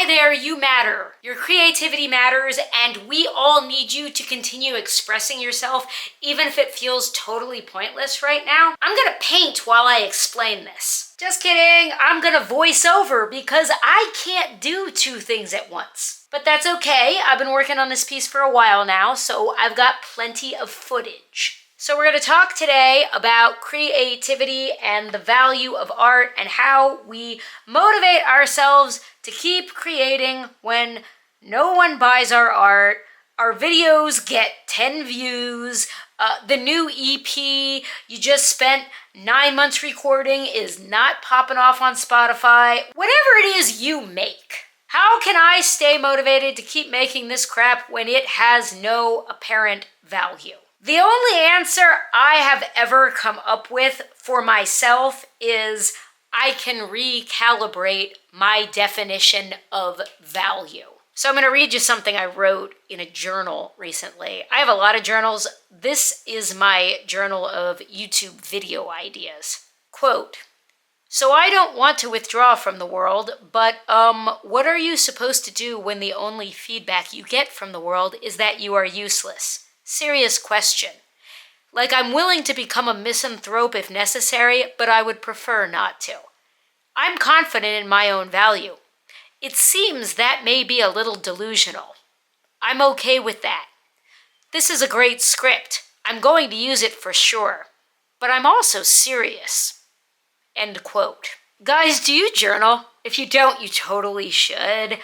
Hi there, you matter. Your creativity matters, and we all need you to continue expressing yourself, even if it feels totally pointless right now. I'm gonna paint while I explain this. Just kidding, I'm gonna voice over because I can't do two things at once. But that's okay, I've been working on this piece for a while now, so I've got plenty of footage. So we're going to talk today about creativity and the value of art and how we motivate ourselves to keep creating when no one buys our art, our videos get 10 views, the new EP you just spent 9 months recording is not popping off on Spotify, whatever it is you make. How can I stay motivated to keep making this crap when it has no apparent value? The only answer I have ever come up with for myself is I can recalibrate my definition of value. So I'm going to read you something I wrote in a journal recently. I have a lot of journals. This is my journal of YouTube video ideas. Quote, "So I don't want to withdraw from the world, but what are you supposed to do when the only feedback you get from the world is that you are useless? Serious question. Like, I'm willing to become a misanthrope if necessary, but I would prefer not to. I'm confident in my own value. It seems that may be a little delusional. I'm okay with that. This is a great script. I'm going to use it for sure. But I'm also serious." End quote. Guys, do you journal? If you don't, you totally should.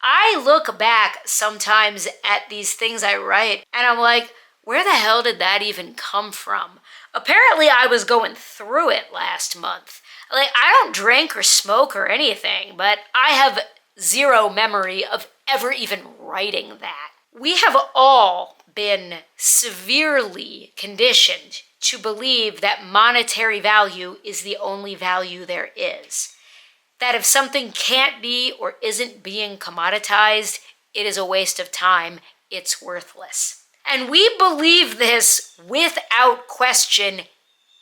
I look back sometimes at these things I write and I'm like, where the hell did that even come from? Apparently I was going through it last month. Like, I don't drink or smoke or anything, but I have zero memory of ever even writing that. We have all been severely conditioned to believe that monetary value is the only value there is. That if something can't be or isn't being commoditized, it is a waste of time, it's worthless. And we believe this without question,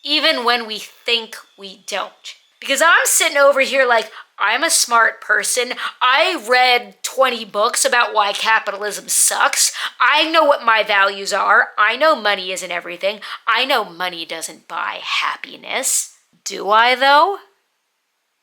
even when we think we don't. Because I'm sitting over here like, I'm a smart person. I read 20 books about why capitalism sucks. I know what my values are. I know money isn't everything. I know money doesn't buy happiness. Do I, though?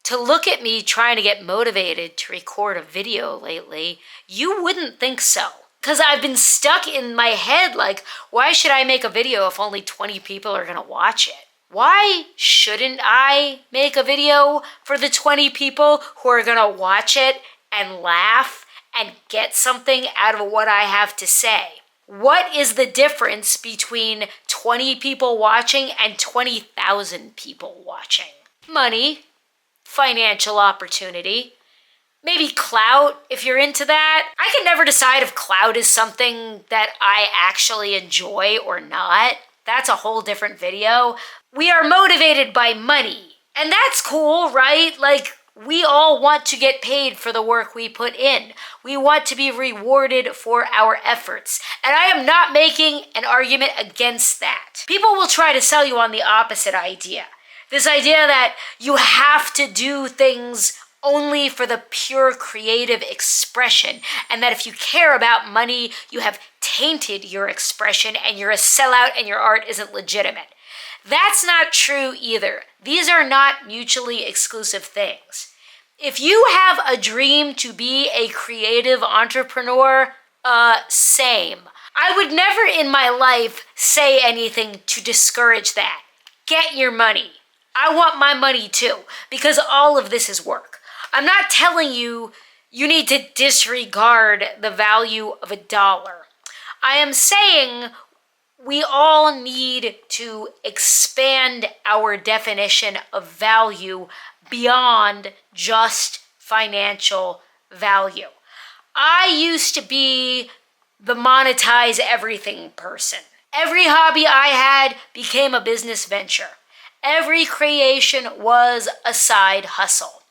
To look at me trying to get motivated to record a video lately, you wouldn't think so. Because I've been stuck in my head like, why should I make a video if only 20 people are going to watch it? Why shouldn't I make a video for the 20 people who are going to watch it and laugh and get something out of what I have to say? What is the difference between 20 people watching and 20,000 people watching? Money. Financial opportunity, maybe clout if you're into that. I can never decide if clout is something that I actually enjoy or not. That's a whole different video. We are motivated by money, and that's cool, right? Like, we all want to get paid for the work we put in. We want to be rewarded for our efforts, and I am not making an argument against that. People will try to sell you on the opposite idea. This idea that you have to do things only for the pure creative expression, and that if you care about money, you have tainted your expression and you're a sellout and your art isn't legitimate. That's not true either. These are not mutually exclusive things. If you have a dream to be a creative entrepreneur, same. I would never in my life say anything to discourage that. Get your money. I want my money too, because all of this is work. I'm not telling you you need to disregard the value of $1. I am saying we all need to expand our definition of value beyond just financial value. I used to be the monetize everything person. Every hobby I had became a business venture. Every creation was a side hustle.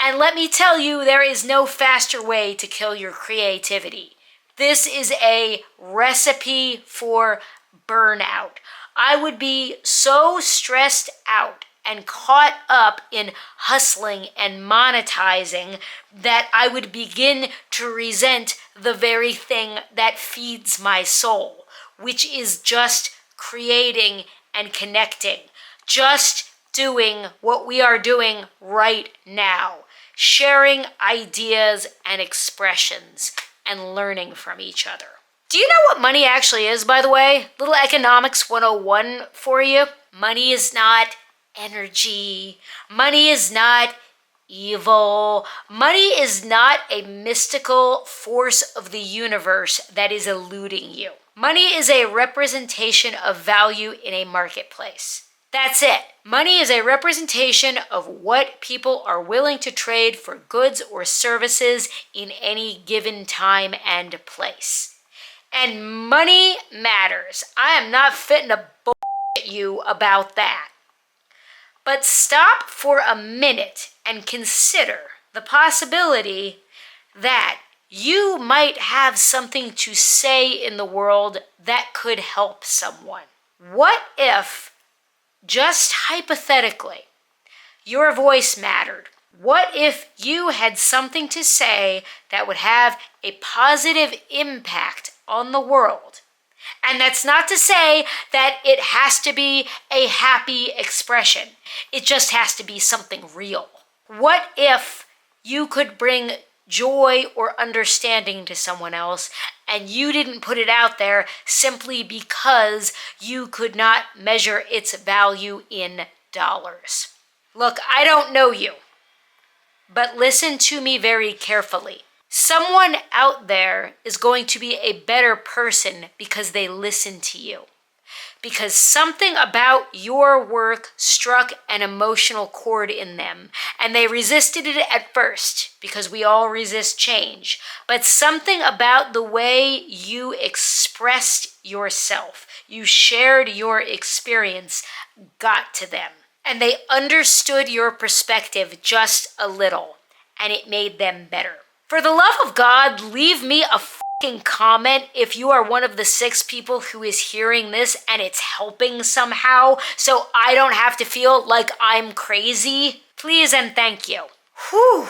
And let me tell you, there is no faster way to kill your creativity. This is a recipe for burnout. I would be so stressed out and caught up in hustling and monetizing that I would begin to resent the very thing that feeds my soul, which is just creating and connecting, just doing what we are doing right now, sharing ideas and expressions and learning from each other. Do you know what money actually is, by the way? Little economics 101 for you. Money is not energy. Money is not evil. Money is not a mystical force of the universe that is eluding you. Money is a representation of value in a marketplace. That's it. Money is a representation of what people are willing to trade for goods or services in any given time and place. And money matters. I am not fitting to bullshit you about that. But stop for a minute and consider the possibility that you might have something to say in the world that could help someone. What if, just hypothetically, your voice mattered? What if you had something to say that would have a positive impact on the world? And that's not to say that it has to be a happy expression. It just has to be something real. What if you could bring joy or understanding to someone else and you didn't put it out there simply because you could not measure its value in dollars? Look, I don't know you, but listen to me very carefully. Someone out there is going to be a better person because they listen to you. Because something about your work struck an emotional chord in them, and they resisted it at first, because we all resist change. But something about the way you expressed yourself, you shared your experience, got to them. And they understood your perspective just a little, and it made them better. For the love of God, leave me a fucking comment if you are one of the 6 people who is hearing this and it's helping somehow, so I don't have to feel like I'm crazy. Please and thank you. Whew.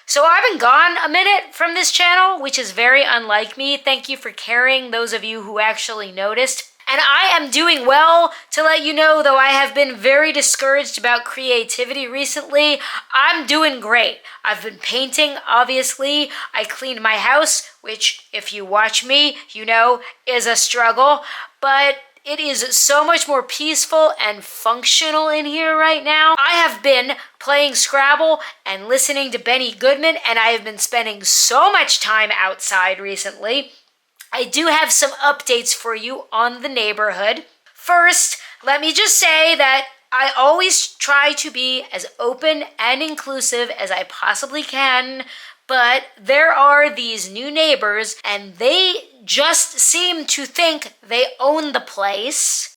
So I've been gone a minute from this channel, which is very unlike me. Thank you for caring, those of you who actually noticed. And I am doing well, to let you know, though I have been very discouraged about creativity recently. I'm doing great. I've been painting, obviously. I cleaned my house, which, if you watch me, you know, is a struggle. But it is so much more peaceful and functional in here right now. I have been playing Scrabble and listening to Benny Goodman, and I have been spending so much time outside recently. I do have some updates for you on the neighborhood. First, let me just say that I always try to be as open and inclusive as I possibly can, but there are these new neighbors and they just seem to think they own the place.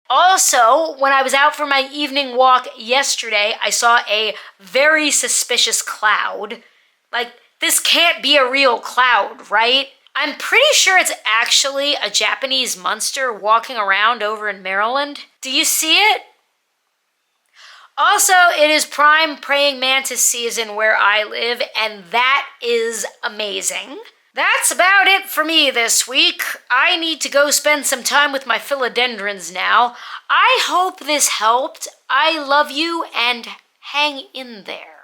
Also, when I was out for my evening walk yesterday, I saw a very suspicious cloud. Like, this can't be a real cloud, right? I'm pretty sure it's actually a Japanese monster walking around over in Maryland. Do you see it? Also, it is prime praying mantis season where I live, and that is amazing. That's about it for me this week. I need to go spend some time with my philodendrons now. I hope this helped. I love you, and hang in there.